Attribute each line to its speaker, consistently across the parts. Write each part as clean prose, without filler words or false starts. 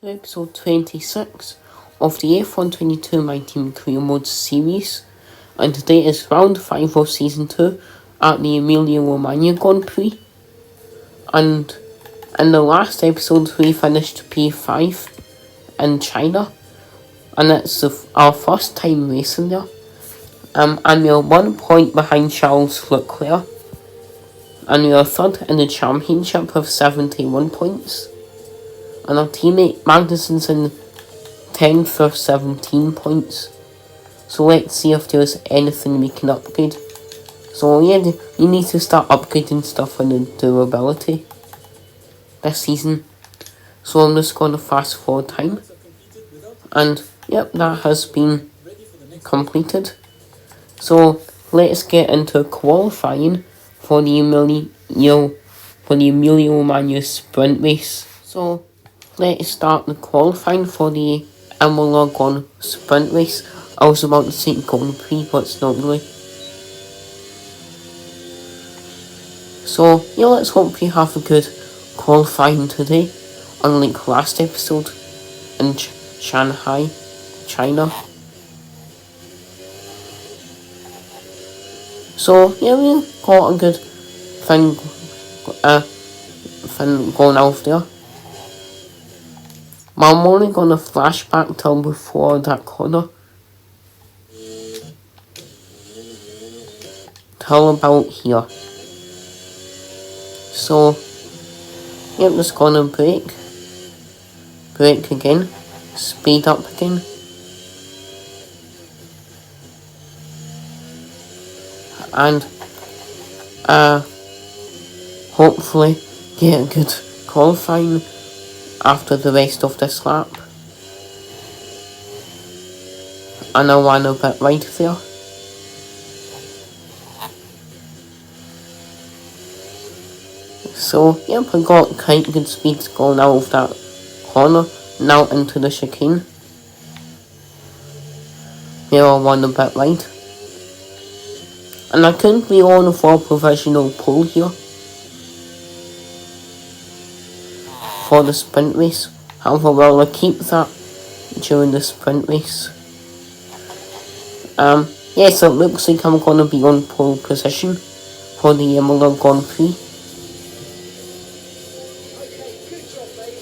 Speaker 1: episode 26 of the F1 22 My Team Career Mode series, and today is round 5 of season 2 at the Emilia-Romagna Grand Prix. And in the last episode we finished P5 in China, and it's our first time racing there. And we are 1 point behind Charles Leclerc, and we are third in the championship with 71 points. And our teammate Magnussen's in 10th with 17 points. So let's see if there's anything we can upgrade. So yeah, you need to start upgrading stuff in the durability this season. So I'm just going to fast forward time. And yep, that has been completed. So let's get into qualifying for the Emilia-Romagna sprint race. So let's start the qualifying for the IMOLA Grand sprint race. I was about to say Grand Prix, but it's not really. So yeah, let's hope we have a good qualifying today, unlike last episode in Shanghai, China. So yeah, we got a good thing going out there. But I'm only going to flash back till before that corner. Till about here. So, yep, just going to brake. Brake again. Speed up again. And, hopefully get a good qualifying after the rest of this lap. And I ran a bit right there. So yep, I got quite good speeds going out of that corner, now into the chicane. Here I ran a bit right. And I couldn't be on for provisional pole here for the sprint race. However, well, I keep that during the sprint race. Yes, it looks like I'm going to be on pole position for the Imola Grand Prix.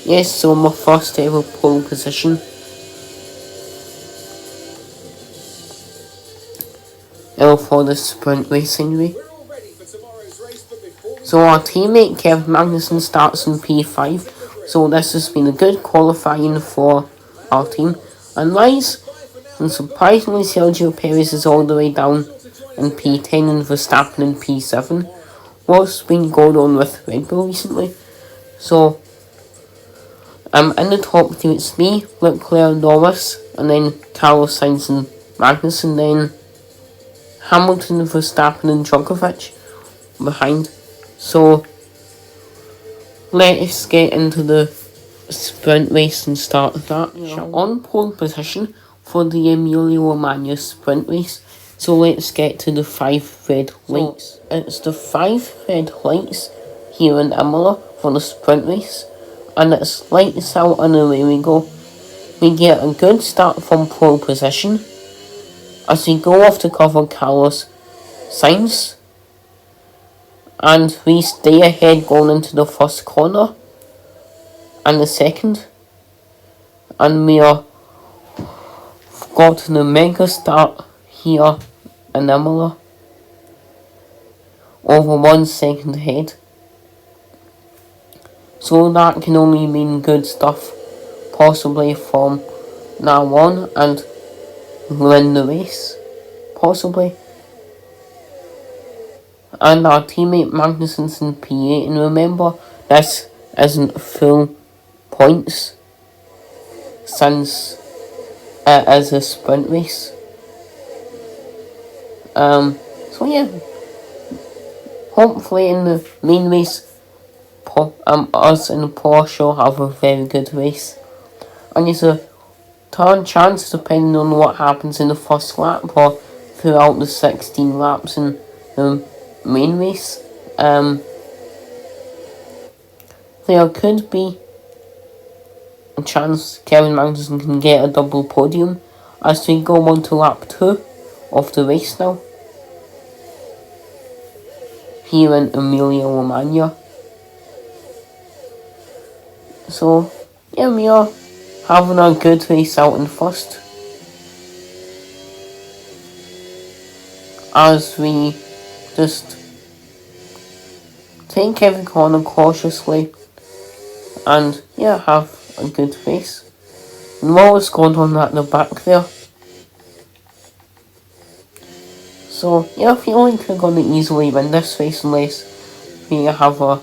Speaker 1: Yes, so my first ever pole position. For the sprint race anyway. So our teammate Kevin Magnussen starts in P5. So this has been a good qualifying for our team. And surprisingly Sergio Perez is all the way down in P10 and Verstappen in P7. What's been going on with Red Bull recently? So in the top 2 it's me, Leclerc, Norris, and then Carlos Sainz and Magnussen, then Hamilton, Verstappen and Djokovic behind. So let's get into the sprint race and start that. On pole position for the Emilia-Romagna sprint race. So let's get to the 5 red lights. It's the 5 red lights here in Imola for the sprint race. And it's lights out and away we go. We get a good start from pole position as we go off to cover Carlos Sainz. And we stay ahead going into the first corner and the second. And we are gotten a mega start here in Imola. Over 1 second ahead. So that can only mean good stuff, possibly from now on, and win the race, possibly. And our teammate Magnussen's in P8, and remember, this isn't full points, since it is a sprint race. So yeah, hopefully in the main race, us and Porsche will have a very good race. And there's a turn chance depending on what happens in the first lap or throughout the 16 laps in the main race. There could be a chance Kevin Magnussen can get a double podium as we go on to lap 2 of the race now, here in Emilia Romagna. So yeah, we are having a good race out in first, as we just take every corner cautiously and yeah, have a good race. And what's going on at the back there? So yeah, I feel like we're going to easily win this race unless we have our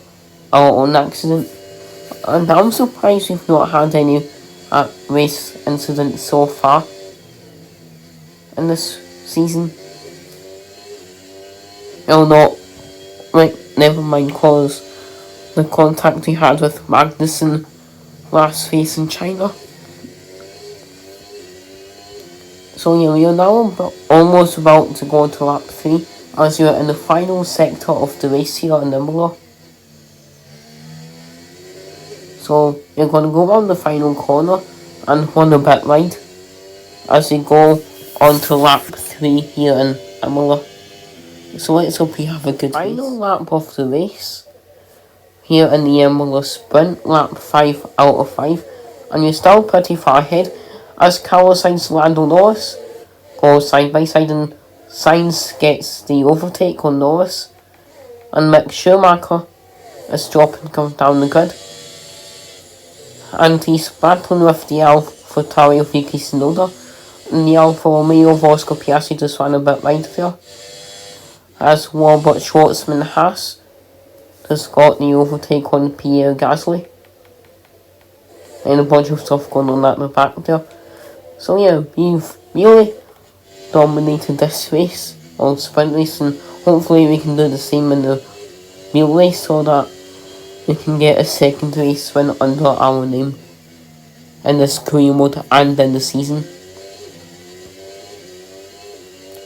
Speaker 1: own accident. And I'm surprised we've not had any race incidents so far in this season. No, not right, never mind, cause the contact we had with Magnussen last race in China. So yeah, we are now almost about to go to lap 3 as we are in the final sector of the race here in Imola. So we're going to go around the final corner and run a bit wide as we go on to lap 3 here in Imola. So let's hope we have a good final lap of the race here in the Imola sprint, lap 5 out of 5, and you're still pretty far ahead as Carlos Sainz and Lando Norris go side by side, and Sainz gets the overtake on Norris, and Mick Schumacher is dropping down the grid, and he's battling with the AlphaTauri of Yuki Tsunoda, and the Alfa Romeo of Oscar Piastri just ran a bit wide there, as Robert Schwartzman Haas just got the overtake on Pierre Gasly, and a bunch of stuff going on at the back there. So yeah, we've really dominated this race, or sprint race, and hopefully we can do the same in the real race so that we can get a second race win under our name in this career mode and in the season.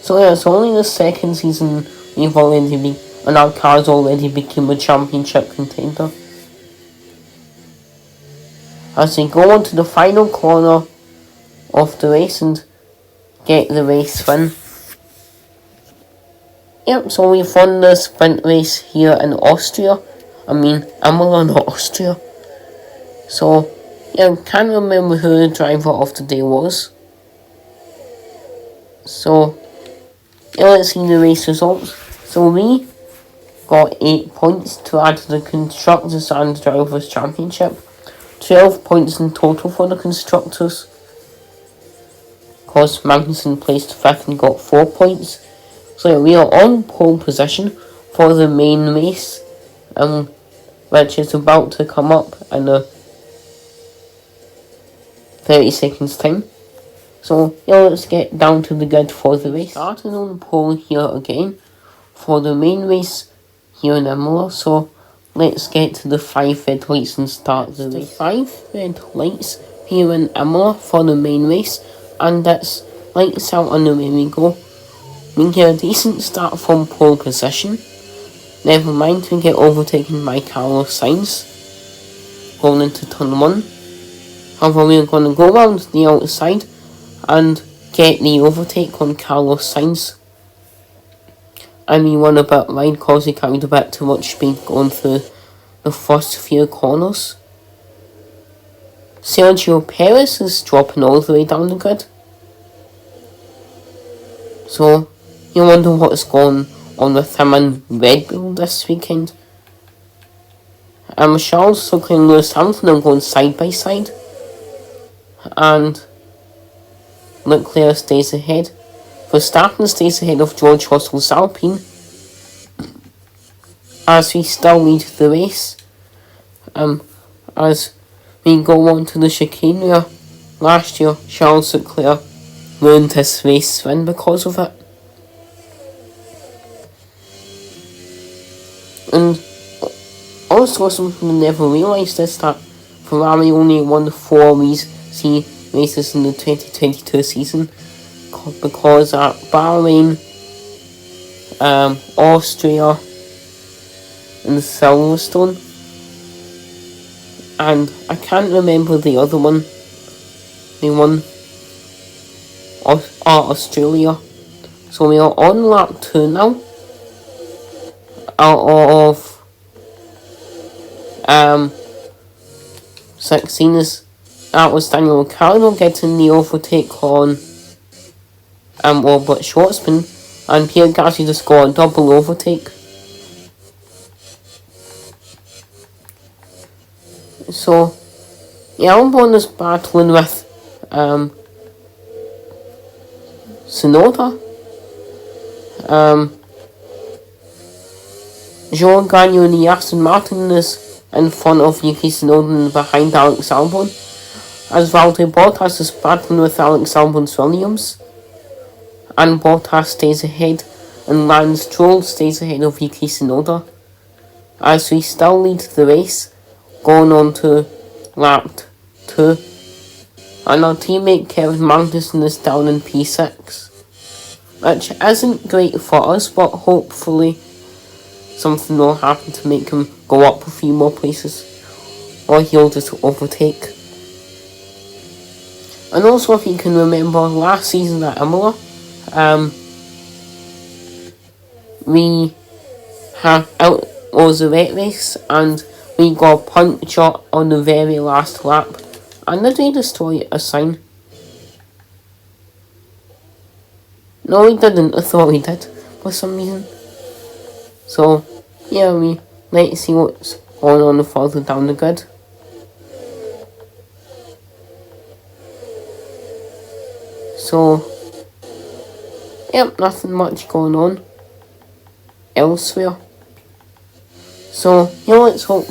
Speaker 1: So yeah, it's only the second season we've already been, and our car's already became a championship contender. As we go on to the final corner of the race and get the race win. Yep, so we've won the sprint race here in Austria. Imola, not Austria. So, yeah, I can't remember who the driver of the day was. So, yeah, let's see the race results. So we got 8 points to add to the Constructors and Drivers' Championship. 12 points in total for the Constructors. Because Magnussen placed 5th and got 4 points. So yeah, we are on pole position for the main race, which is about to come up in 30 seconds time. So yeah, let's get down to the grid for the race. Starting on pole here again for the main race here in Imola. So let's get to the 5 red lights and start the race. 5 red lights here in Imola for the main race, and that's lights out on the way we go. We get a decent start from pole position. Never mind, we get overtaken by Carlos Sainz going into turn 1. However, we're going to go around the outside and get the overtake on Carlos Sainz. And we run a bit wide because he carried a bit too much speed going through the first few corners. Sergio Perez is dropping all the way down the grid. So, you wonder what's going on with him and Red Bull this weekend. Charles Leclerc and Lewis Hamilton are going side by side. And Leclerc stays ahead. Verstappen stays ahead of George Russell's Alpine, as we still lead the race. As we go on to the chicane where last year Charles Leclerc ruined his race win because of it. And also something I never realised is that Ferrari only won 4 races in the 2022 season, because at Bahrain, Austria and Silverstone, and I can't remember the other one. The one of Australia. So we are on lap 2 now. Out of 16 that was Daniel Ricciardo getting the overtake on Robert Schwartzman, and Pierre Gasly just got a double overtake. So yeah, Albon is battling with Tsunoda. Jean Gagnon and the Aston Martin is in front of Yuki Tsunoda and behind Alex Albon, as Valtteri Bottas is battling with Alex Albon's Williams, and Bottas stays ahead and Lance Stroll stays ahead of Yuki Tsunoda, as we still lead the race going on to lap 2, and our teammate Kevin Magnussen is down in P6, which isn't great for us, but hopefully something will happen to make him go up a few more places, or he'll just overtake. And also, if you can remember last season at IMOLA, we was a wet race and we got a puncture on the very last lap, and did we destroy a sign? No, we didn't. I thought we did for some reason. So yeah, let's see what's going on further down the grid. So yep, nothing much going on elsewhere. So yeah, let's hope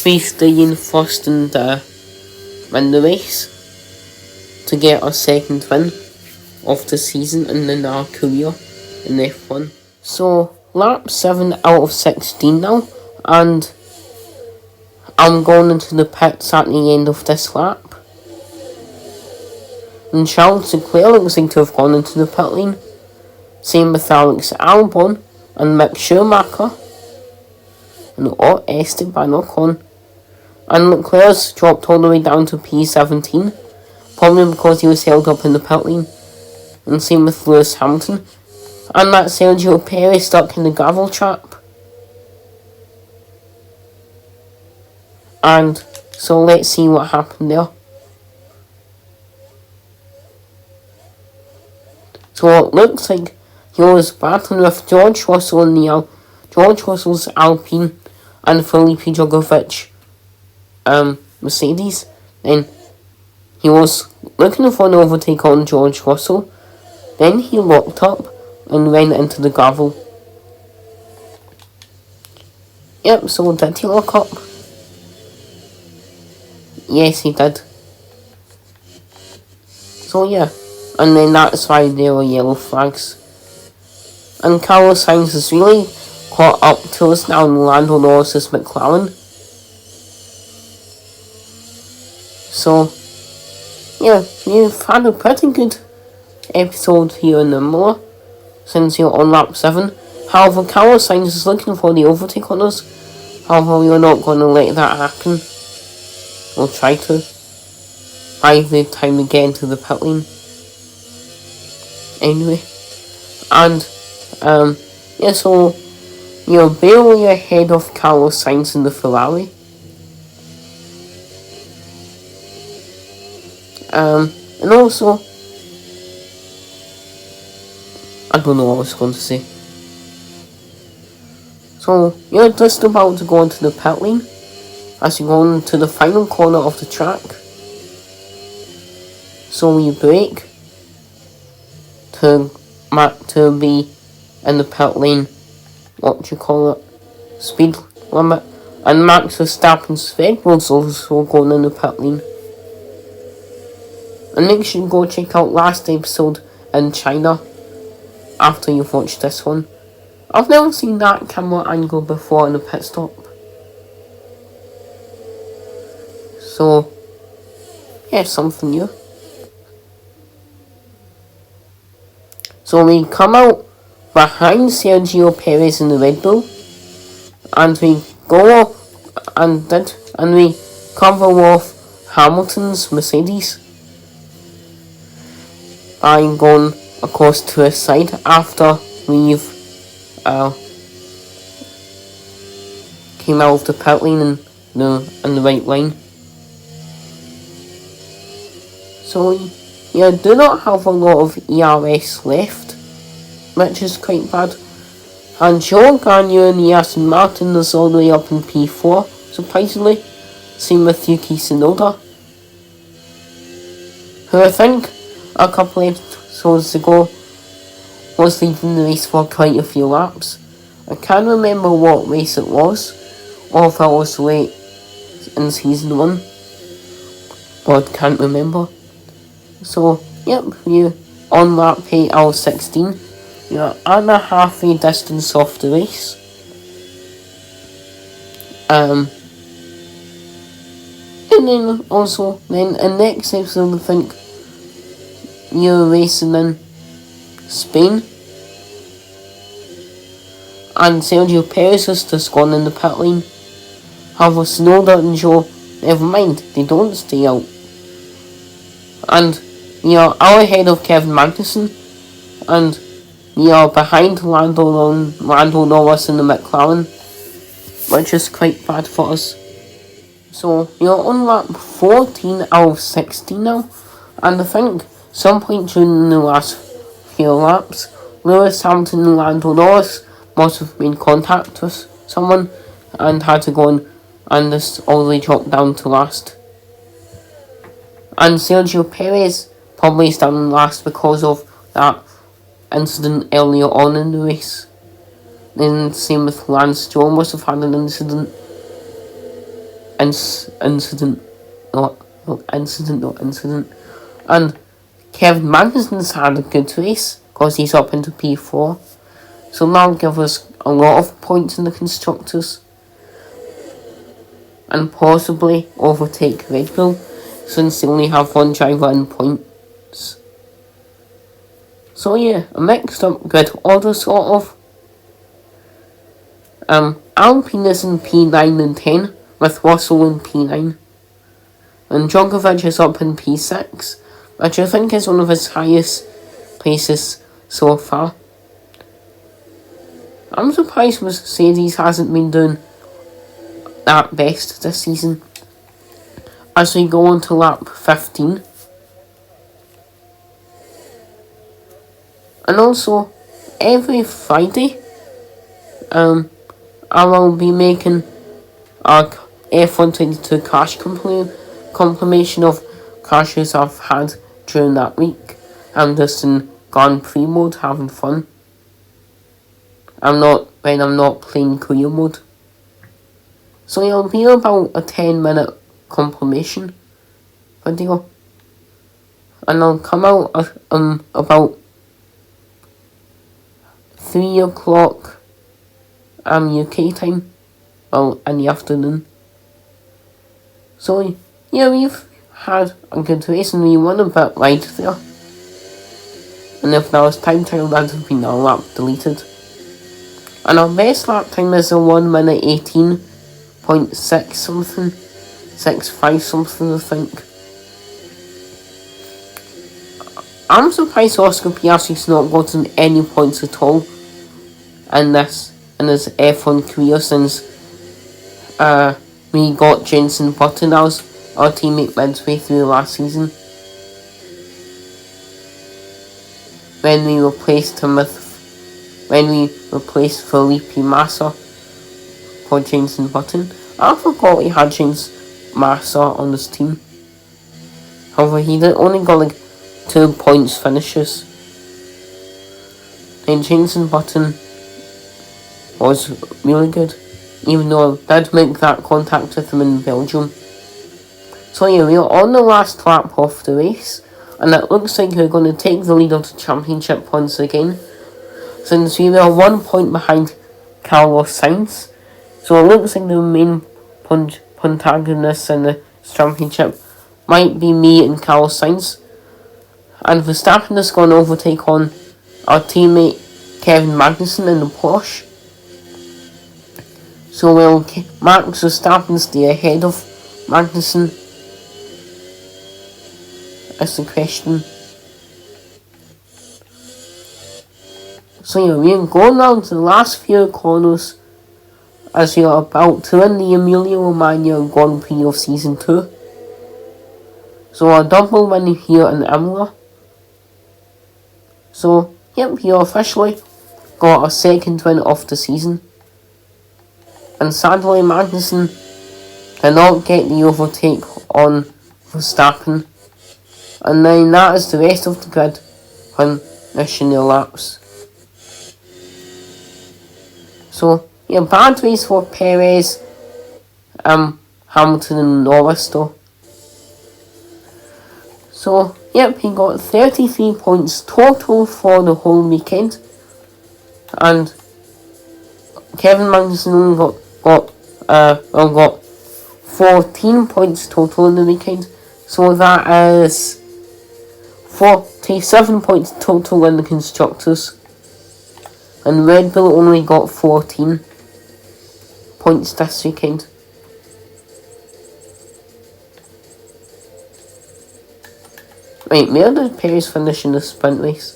Speaker 1: we stay in first and win the race to get our second win of the season and in our career in F1. So lap 7 out of 16 now, and I'm going into the pits at the end of this lap. And Charles Leclerc looks like to have gone into the pit lane. Same with Alex Albon and Mick Schumacher. And Esteban Ocon. And Leclerc's dropped all the way down to P17, probably because he was held up in the pit lane. And same with Lewis Hamilton. And that Sergio Perez stuck in the gravel trap. And so let's see what happened there. So it looks like he was battling with George Russell in the George Russell's Alpine and Felipe Drugovich Mercedes. Then he was looking for an overtake on George Russell. Then he locked up and went into the gravel. Yep, so did he lock up? Yes, he did. So yeah, and then that's why there were yellow flags. And Carlos Sainz has really caught up to us now in Lando Norris's McLaren. So yeah, we've had a pretty good episode here in IMOLA since you're on lap 7. However, Carlos Sainz is looking for the overtake on us. However, we are not going to let that happen. We'll try to by the time we get into the pit lane. Anyway, and yeah, so you're barely ahead of Carlos Sainz in the Ferrari. And also, I don't know what I was going to say. So you're just about to go into the pit lane as you go into the final corner of the track. So you brake to be in the pit lane, speed limit, and Max Verstappen's Red Bull's also going in the pit lane. And make sure you go check out last episode in China after you've watched this one. I've never seen that camera angle before in a pit stop. So yeah, something new. So we come out behind Sergio Perez in the Red Bull, and we go up and we cover of Hamilton's Mercedes by going across to his side after we've came out of the pit lane in the right line. So you do not have a lot of ERS left, which is quite bad. And Joe Gagnon and Aston Martin is all the way up in P4, surprisingly. Same with Yuki Tsunoda, who I think a couple episodes ago was leading the race for quite a few laps. I can't remember what race it was, or if I was late in season 1, but can't remember. So, yep, you on lap 8 out of 16, you're at the halfway distance of the race. And then also, in next episode, I think you're racing in Spain, and Sergio Perez has just gone in the pit lane. However, Tsunoda and Joe, never mind, they don't stay out. And you're out ahead of Kevin Magnussen, and you're behind Lando Norris in the McLaren, which is quite bad for us. So you're on lap 14 out of 16 now, and I think some point during the last few laps, Lewis Hamilton and Lando Norris must have made contact with someone and had to go on, and this all the way dropped down to last. And Sergio Perez probably is down last because of that incident earlier on in the race. Then same with Lance Stroll must have had an incident. And Kevin Magnussen's had a good race because he's up into P4. So that'll give us a lot of points in the constructors. And possibly overtake Red Bull, since they only have one driver in points. So yeah, a mixed up good order sort of. Alpine is in P9 and 10, with Russell in P9. And Djokovic is up in P6, which I think is one of his highest places so far. I'm surprised Mercedes hasn't been doing that best this season. As we go on to lap 15. And also, every Friday, I will be making a F122 crash compilation of crashes I've had during that week. I'm just in Grand Prix mode, having fun. I'm not playing career mode. So it'll be about a 10-minute compilation video. And I'll come out about 3 o'clock UK time, well, in the afternoon. So yeah, we've had a good race and we won a bit right there. And if there was time trial, that would have been our lap deleted. And our best lap time is a 1 minute 18.6 something, 6.5 something I think. I'm surprised Oscar Piastri's not gotten any points at all in his F1 career since we got Jenson Button as our teammate midway through last season, when we replaced Felipe Massa for Jenson Button. I forgot he had Jenson Massa on his team. However, he only got like 2 points finishes. And Jenson Button was really good, even though I did make that contact with him in Belgium. So yeah, we are on the last lap of the race, and it looks like we're going to take the lead of the championship once again, since we were 1 point behind Carlos Sainz. So it looks like the main protagonists in the championship might be me and Carlos Sainz, and Verstappen is going to overtake on our teammate Kevin Magnussen in the Porsche. So will Max Verstappen stay ahead of Magnussen is the question. So yeah, we're going down to the last few corners as you're about to win the Emilia-Romagna Grand Prix of Season 2. So a double win here in Imola. So, yep, you officially got a second win of the season. And sadly, Magnussen did not get the overtake on Verstappen. And then that is the rest of the grid when finishing their laps. So, yeah, bad race for Perez, Hamilton and Norris though. So, yep, he got 33 points total for the whole weekend. And Kevin Magnussen only got 14 points total in the weekend. So that is 47 points total in the Constructors. And Red Bull only got 14 points this weekend. Right, where did Perez finish in the sprint race?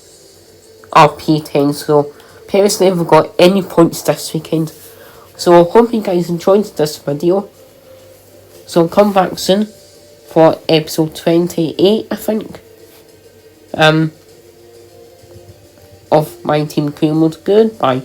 Speaker 1: P10, so Perez never got any points this weekend. So I hope you guys enjoyed this video. So come back soon for episode 28, I think. Of my Team Career Mode. Goodbye.